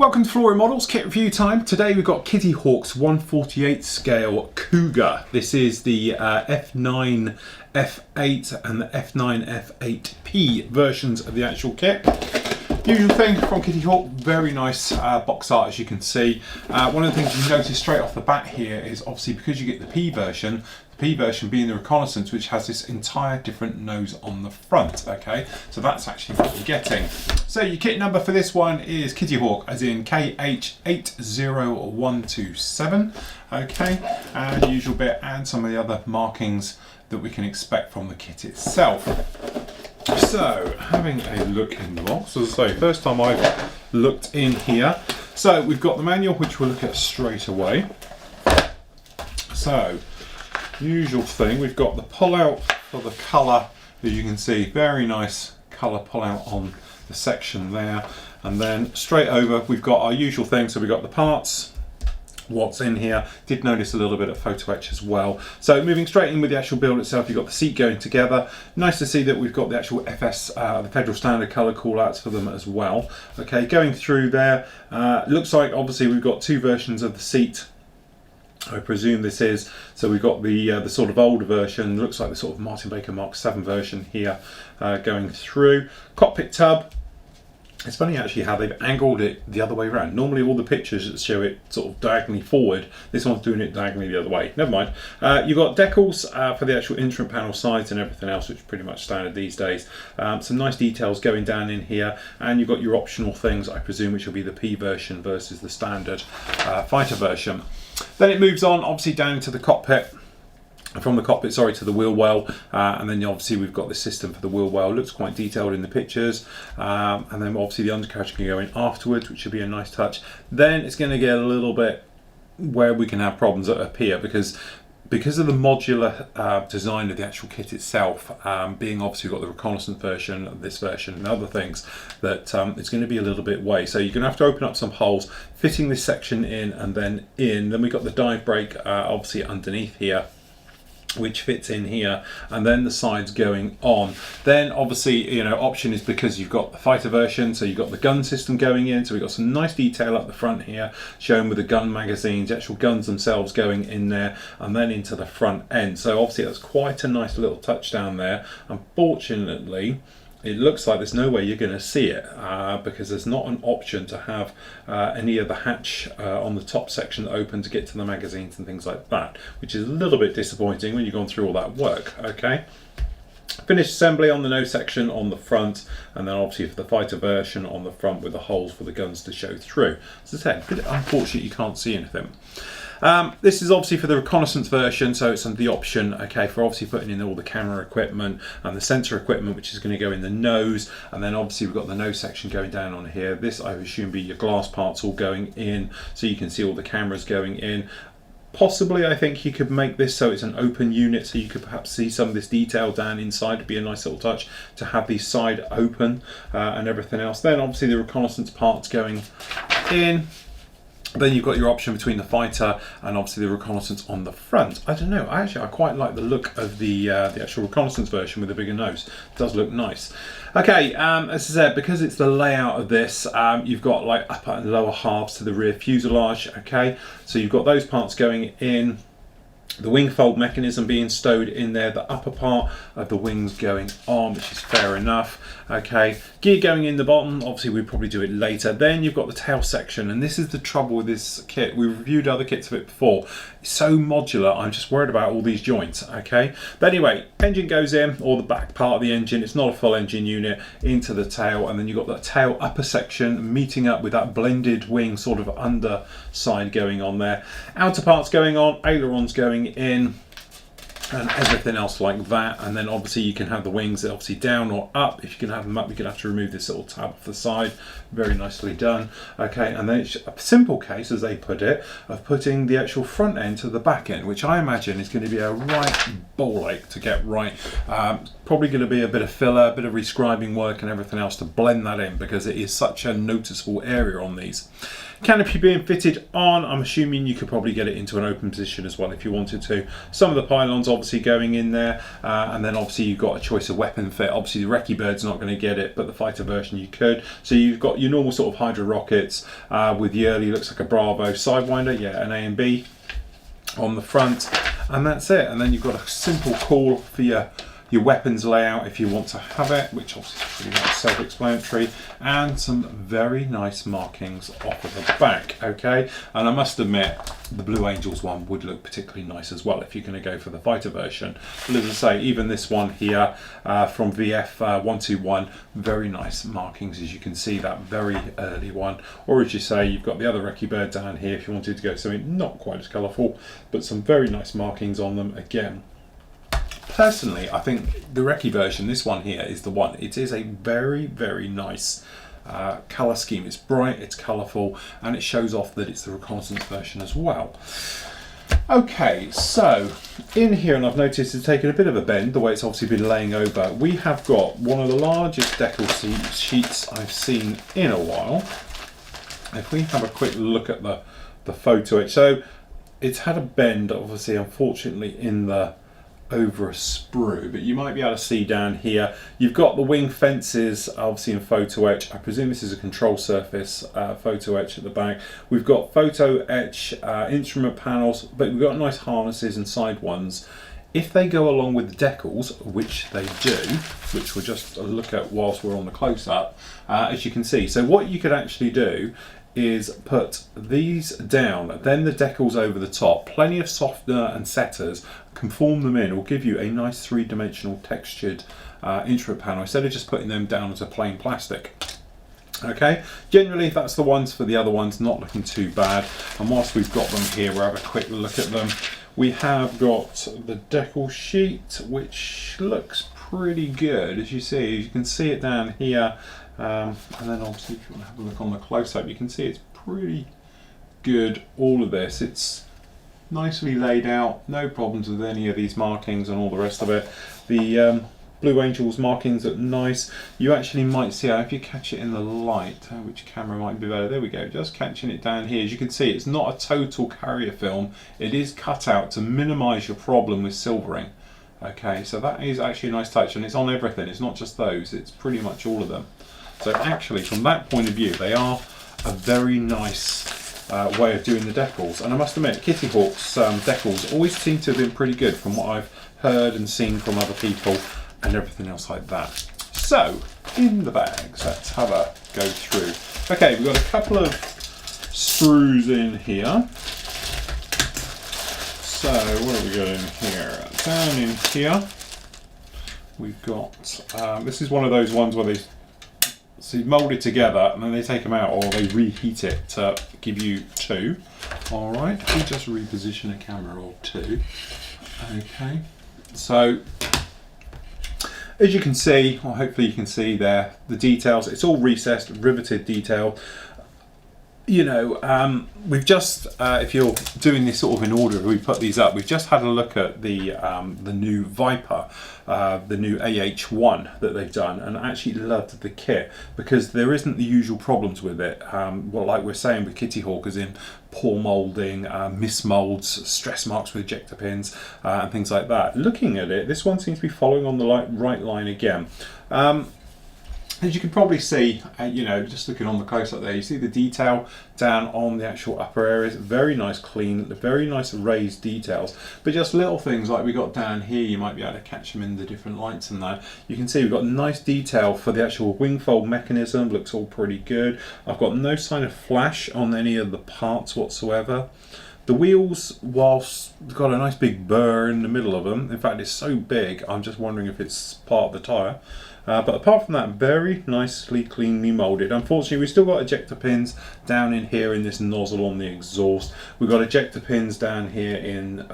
Welcome to Flooring Models, kit review time. Today we've got Kitty Hawk's 1/48 scale Cougar. This is the F9 F8 and the F9 F8P versions of the actual kit. Usual thing from Kitty Hawk, very nice box art as you can see. One of the things you notice straight off the bat here is obviously because you get the P version being the reconnaissance, which has this entire different nose on the front, okay? So that's actually what you're getting. So your kit number for this one is Kitty Hawk, as in KH80127, okay? And the usual bit, and some of the other markings that we can expect from the kit itself. So, having a look in the box, as I say, first time I've looked in here. So we've got the manual, which we'll look at straight away. So, usual thing, we've got the pull out for the colour, as you can see, very nice colour pull out on the section there. And then straight over, we've got our usual thing, so we've got the parts, what's in here. Did notice a little bit of photo etch as well. So moving straight in with the actual build itself, you've got the seat going together. Nice to see that we've got the actual FS, the Federal Standard colour call-outs for them as well. Okay, going through there, looks like obviously we've got two versions of the seat, I presume this is. So we've got the sort of older version, looks like the sort of Martin Baker Mark 7 version here going through. Cockpit tub. It's funny actually how they've angled it the other way around. Normally all the pictures that show it sort of diagonally forward, this one's doing it diagonally the other way. Never mind. You've got decals for the actual instrument panel sides and everything else, which is pretty much standard these days. Some nice details going down in here, and you've got your optional things, I presume, which will be the P version versus the standard fighter version. Then it moves on obviously down into the cockpit. From the cockpit, sorry, to the wheel well, and then obviously we've got the system for the wheel well. Looks quite detailed in the pictures, and then obviously the undercarriage can go in afterwards, which should be a nice touch. Then it's going to get a little bit where we can have problems up here because of the modular design of the actual kit itself, being obviously we've got the reconnaissance version, this version, and other things, that it's going to be a little bit way. So you're going to have to open up some holes, fitting this section in and then in. Then we've got the dive brake obviously underneath here, which fits in here, and then the sides going on. Then obviously, you know, option is because you've got the fighter version, so you've got the gun system going in, so we've got some nice detail up the front here showing with the gun magazines, the actual guns themselves going in there, and then into the front end. So obviously that's quite a nice little touch down there. Unfortunately, it looks like there's no way you're going to see it because there's not an option to have any of the hatch on the top section open to get to the magazines and things like that, which is a little bit disappointing when you've gone through all that work. Okay, finished assembly on the nose section on the front, and then obviously for the fighter version on the front with the holes for the guns to show through. As I said, unfortunately you can't see anything. This is obviously for the reconnaissance version, so it's the option, okay, for obviously putting in all the camera equipment and the sensor equipment, which is going to go in the nose, and then obviously we've got the nose section going down on here. This I assume be your glass parts all going in, so you can see all the cameras going in. Possibly, I think you could make this so it's an open unit, so you could perhaps see some of this detail down inside. It'd be a nice little touch to have these side open and everything else. Then obviously the reconnaissance parts going in. Then you've got your option between the fighter and obviously the reconnaissance on the front. I don't know, I quite like the look of the actual reconnaissance version with a bigger nose. It does look nice. Okay, as I said, because it's the layout of this, you've got like upper and lower halves to the rear fuselage, okay? So you've got those parts going in, the wing fold mechanism being stowed in there, the upper part of the wings going on, which is fair enough. Okay, gear going in the bottom, obviously we probably do it later. Then you've got the tail section, and this is the trouble with this kit. We've reviewed other kits of it before. It's so modular, I'm just worried about all these joints, okay? But anyway, engine goes in, or the back part of the engine, it's not a full engine unit, into the tail, and then you've got that tail upper section meeting up with that blended wing sort of underside going on there. Outer parts going on, ailerons going in, and everything else like that. And then obviously you can have the wings obviously down or up. If you can have them up, you can have to remove this little tab off the side. Very nicely done. Okay, and then it's a simple case, as they put it, of putting the actual front end to the back end, which I imagine is going to be a right ball ache to get right. Probably going to be a bit of filler, a bit of rescribing work and everything else to blend that in, because it is such a noticeable area on these. Canopy being fitted on, I'm assuming you could probably get it into an open position as well if you wanted to. Some of the pylons obviously going in there, and then obviously you've got a choice of weapon fit. Obviously the Recce Bird's not going to get it, but the fighter version you could. So you've got your normal sort of Hydra rockets with the early, looks like a Bravo Sidewinder, yeah, an A and B on the front, and that's it. And then you've got a simple call for your weapons layout if you want to have it, which obviously is pretty much self-explanatory, and some very nice markings off of the back. Okay, and I must admit the Blue Angels one would look particularly nice as well if you're going to go for the fighter version. But as I say, even this one here from VF 121, very nice markings, as you can see, that very early one. Or as you say, you've got the other Recce Bird down here if you wanted to go something not quite as colourful, but some very nice markings on them again. Personally, I think the Recce version, this one here, is the one. It is a very, very nice colour scheme. It's bright, it's colourful, and it shows off that it's the reconnaissance version as well. Okay, so in here, and I've noticed it's taken a bit of a bend, the way it's obviously been laying over, we have got one of the largest Decals sheets I've seen in a while. If we have a quick look at the photo, so it's had a bend, obviously, unfortunately, in the over a sprue, but you might be able to see down here you've got the wing fences obviously in photo etch. I presume this is a control surface photo etch at the back. We've got photo etch instrument panels, but we've got nice harnesses and side ones. If they go along with the decals, which they do, which we'll just look at whilst we're on the close-up, as you can see. So what you could actually do is put these down, then the decals over the top. Plenty of softener and setters can form them in, or give you a nice three-dimensional textured instrument panel instead of just putting them down as a plain plastic. Okay, generally that's the ones for the other ones, not looking too bad. And whilst we've got them here, we'll have a quick look at them. We have got the decal sheet, which looks pretty good, as you see. You can see it down here. And then obviously if you want to have a look on the close-up, you can see it's pretty good, all of this. It's nicely laid out, no problems with any of these markings and all the rest of it. The Blue Angels markings look nice. You actually might see, if you catch it in the light, which camera might be better, there we go, just catching it down here. As you can see, it's not a total carrier film, it is cut out to minimise your problem with silvering. Okay, so that is actually a nice touch, and it's on everything, it's not just those, it's pretty much all of them. So actually, from that point of view, they are a very nice way of doing the decals. And I must admit, Kitty Hawk's decals always seem to have been pretty good from what I've heard and seen from other people and everything else like that. So, in the bags, let's have a go through. Okay, we've got a couple of sprues in here. So, what have we got in here? Down in here, we've got, this is one of those ones where they mould it together and then they take them out, or they reheat it to give you two. All right, we just reposition a camera or two. Okay, so as you can see, or hopefully you can see there, the details, it's all recessed, riveted detail. You know, we've just, if you're doing this sort of in order, we put these up. We've just had a look at the new Viper, the new AH1 that they've done, and I actually loved the kit because there isn't the usual problems with it. Well, like we're saying with Kitty Hawk, as in poor moulding, mismolds, stress marks with ejector pins, and things like that. Looking at it, this one seems to be following on the right line again. As you can probably see, you know, just looking on the close-up there, you see the detail down on the actual upper areas. Very nice, clean, very nice raised details. But just little things like we got down here, you might be able to catch them in the different lights and that. You can see we've got nice detail for the actual wing fold mechanism. Looks all pretty good. I've got no sign of flash on any of the parts whatsoever. The wheels, whilst got a nice big burr in the middle of them, in fact it's so big, I'm just wondering if it's part of the tyre. But apart from that, very nicely, cleanly moulded. Unfortunately, we've still got ejector pins down in here in this nozzle on the exhaust. We've got ejector pins down here in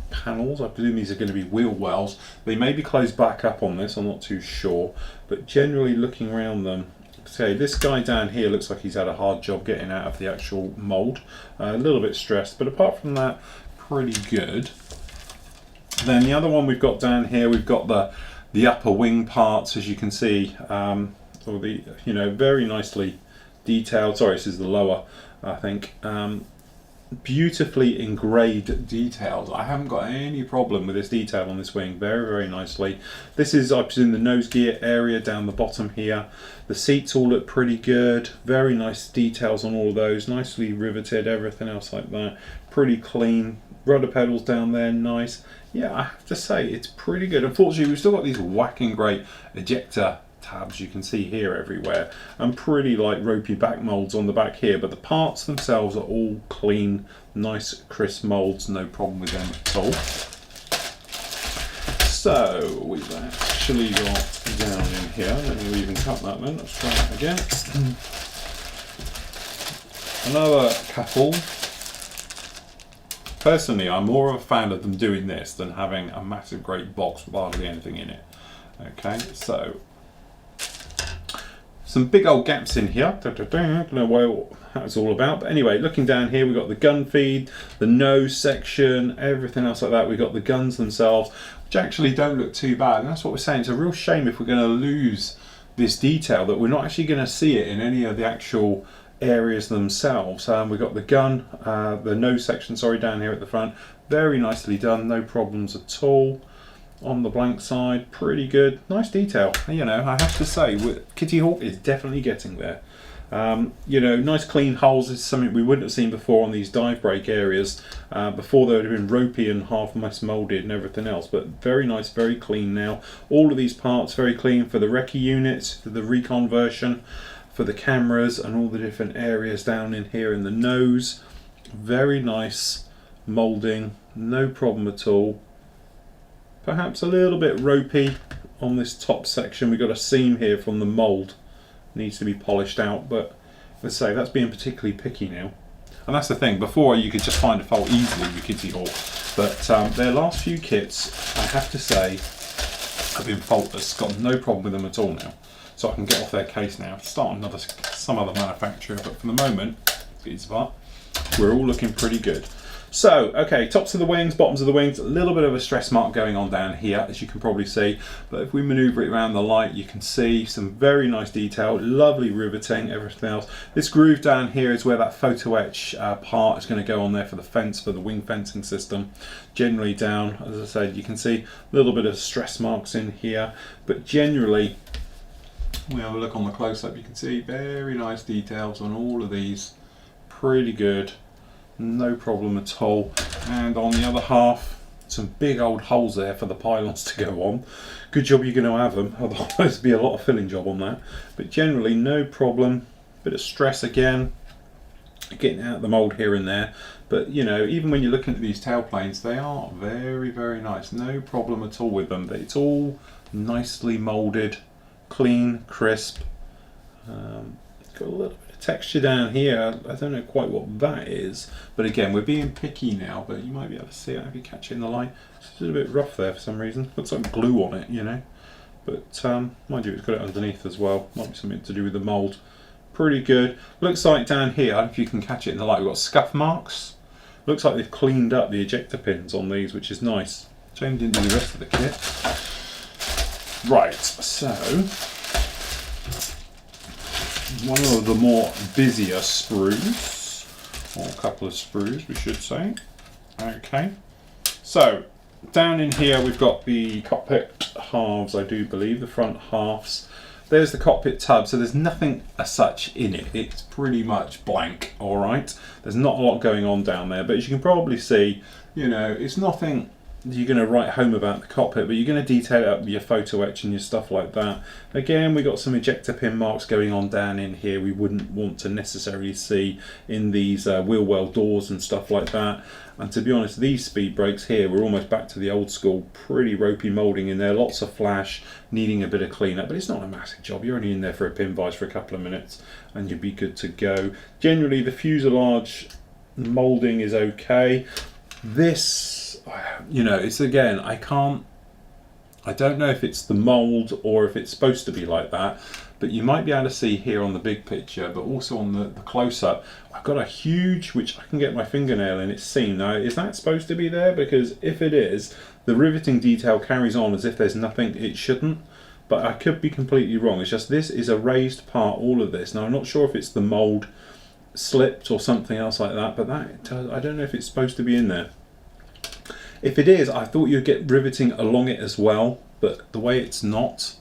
panels. I presume these are going to be wheel wells. They may be closed back up on this, I'm not too sure. But generally looking around them, say this guy down here looks like he's had a hard job getting out of the actual mould. A little bit stressed, but apart from that, pretty good. Then the other one we've got down here, we've got the upper wing parts, as you can see, or the, you know, very nicely detailed. Sorry, this is the lower I think. Beautifully engraved details. I haven't got any problem with this detail on this wing. Very, very nicely. This is, I presume, the nose gear area down the bottom here. The seats all look pretty good. Very nice details on all of those. Nicely riveted, everything else like that. Pretty clean. Rudder pedals down there, nice. Yeah, I have to say, it's pretty good. Unfortunately, we've still got these whacking great ejector tabs you can see here everywhere, and pretty like ropey back molds on the back here, but the parts themselves are all clean, nice crisp molds, no problem with them at all. So we've actually got down in here, let me even cut that then, let's try that again. Another couple. Personally, I'm more of a fan of them doing this than having a massive great box with hardly anything in it. Okay, so some big old gaps in here. Don't know what that's all about. But anyway, looking down here, we've got the gun feed, the nose section, everything else like that. We've got the guns themselves, which actually don't look too bad. And that's what we're saying. It's a real shame if we're going to lose this detail, that we're not actually going to see it in any of the actual areas themselves. We've got the gun, the nose section, sorry, down here at the front. Very nicely done, no problems at all. On the blank side, pretty good, nice detail. You know, I have to say, Kitty Hawk is definitely getting there. You know, nice clean holes is something we wouldn't have seen before on these dive brake areas. Before they would have been ropey and half molded and everything else, but very nice, very clean now. All of these parts very clean for the recce units, for the recon version, for the cameras, and all the different areas down in here in the nose. Very nice molding, no problem at all. Perhaps a little bit ropey on this top section. We've got a seam here from the mould, needs to be polished out, but let's say that's being particularly picky now. And that's the thing, before you could just find a fault easily with Kitty Hawk, but their last few kits, I have to say, have been faultless. Got no problem with them at all now, so I can get off their case now, start some other manufacturer, but for the moment, we're all looking pretty good. So, okay, tops of the wings, bottoms of the wings, a little bit of a stress mark going on down here, as you can probably see. But if we manoeuvre it around the light, you can see some very nice detail, lovely riveting, everything else. This groove down here is where that photo etch part is going to go on there for the fence, for the wing fencing system. Generally down, as I said, you can see a little bit of stress marks in here, but generally, we have a look on the close-up, you can see very nice details on all of these, pretty good. No problem at all. And on the other half, some big old holes there for the pylons to go on. Good job you're going to have them, otherwise there'd be a lot of filling job on that. But generally no problem. Bit of stress again, getting out the mould here and there. But you know, even when you're looking at these tailplanes, they are very, very nice. No problem at all with them. It's all nicely moulded, clean, crisp. Got a little bit of texture down here. I don't know quite what that is, but again, we're being picky now, but you might be able to see it if you catch it in the light. It's a little bit rough there for some reason. Looks like glue on it, you know. But mind you, it's got it underneath as well. Might be something to do with the mould. Pretty good. Looks like down here, I don't know if you can catch it in the light, we've got scuff marks. Looks like they've cleaned up the ejector pins on these, which is nice. Shame didn't do the rest of the kit. Right, so one of the more busier sprues, or a couple of sprues we should say. Okay, so down in here we've got the cockpit halves, I do believe, the front halves. There's the cockpit tub, so there's nothing as such in it. It's pretty much blank, all right? There's not a lot going on down there, but as you can probably see, you know, it's nothing you're going to write home about the cockpit, but you're going to detail it up with your photo etch and your stuff like that. Again, we got some ejector pin marks going on down in here we wouldn't want to necessarily see in these wheel well doors and stuff like that. And to be honest, these speed brakes here, we're almost back to the old school, pretty ropey moulding in there, lots of flash, needing a bit of cleanup, but it's not a massive job. You're only in there for a pin vise for a couple of minutes and you'll be good to go. Generally, the fuselage moulding is okay. This, you know, it's again, I don't know if it's the mould or if it's supposed to be like that, but you might be able to see here on the big picture, but also on the close-up, I've got a huge, which I can get my fingernail in, it's seam. Now, is that supposed to be there? Because if it is, the riveting detail carries on as if there's nothing it shouldn't, but I could be completely wrong. It's just this is a raised part, all of this. Now, I'm not sure if it's the mould slipped or something else like that, but that I don't know if it's supposed to be in there. If it is, I thought you'd get riveting along it as well, but the way it's not,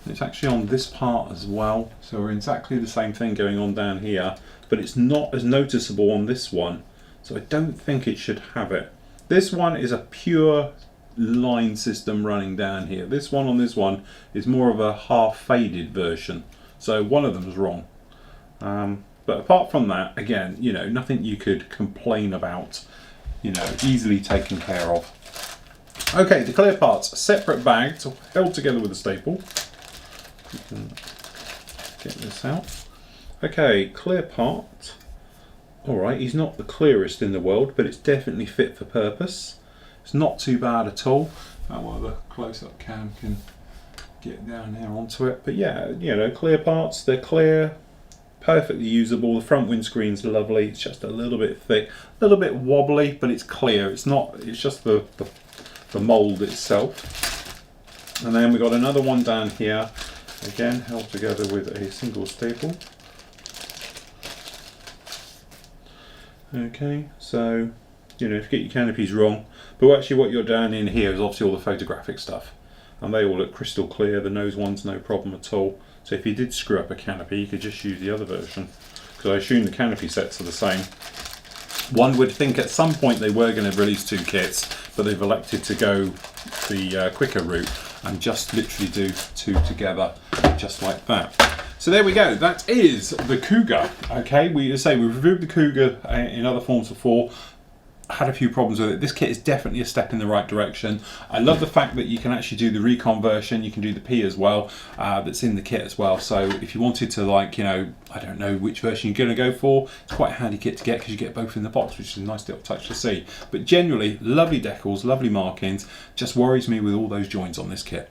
it's actually on this part as well, so we're exactly the same thing going on down here, but it's not as noticeable on this one, so I don't think it should have it. This one is a pure line system running down here. This one on this one is more of a half faded version, so one of them is wrong. But apart from that, again, you know, nothing you could complain about, you know, easily taken care of. Okay, the clear parts, separate bags, held together with a staple. You can get this out. Okay, clear part. Alright, he's not the clearest in the world, but it's definitely fit for purpose. It's not too bad at all. Well, the close-up cam can get down here onto it. But yeah, you know, clear parts, they're clear, perfectly usable. The front windscreen's lovely. It's just a little bit thick, a little bit wobbly, but it's clear. It's not. It's just the mould itself. And then we got another one down here, again held together with a single staple. Okay, so you know, if you get your canopies wrong, but actually what you're down in here is obviously all the photographic stuff, and they all look crystal clear. The nose one's no problem at all. So if you did screw up a canopy, you could just use the other version, because I assume the canopy sets are the same. One would think at some point they were going to release two kits, but they've elected to go the quicker route and just literally do two together, just like that. So there we go. That is the Cougar. Okay, we reviewed the Cougar in other forms before. Had a few problems with it. This kit is definitely a step in the right direction. I love the fact that you can actually do the recon version, you can do the P as well, that's in the kit as well. So if you wanted to, like, you know, I don't know which version you're going to go for, it's quite a handy kit to get because you get both in the box, which is a nice little touch to see. But generally, lovely decals, lovely markings. Just worries me with all those joints on this kit.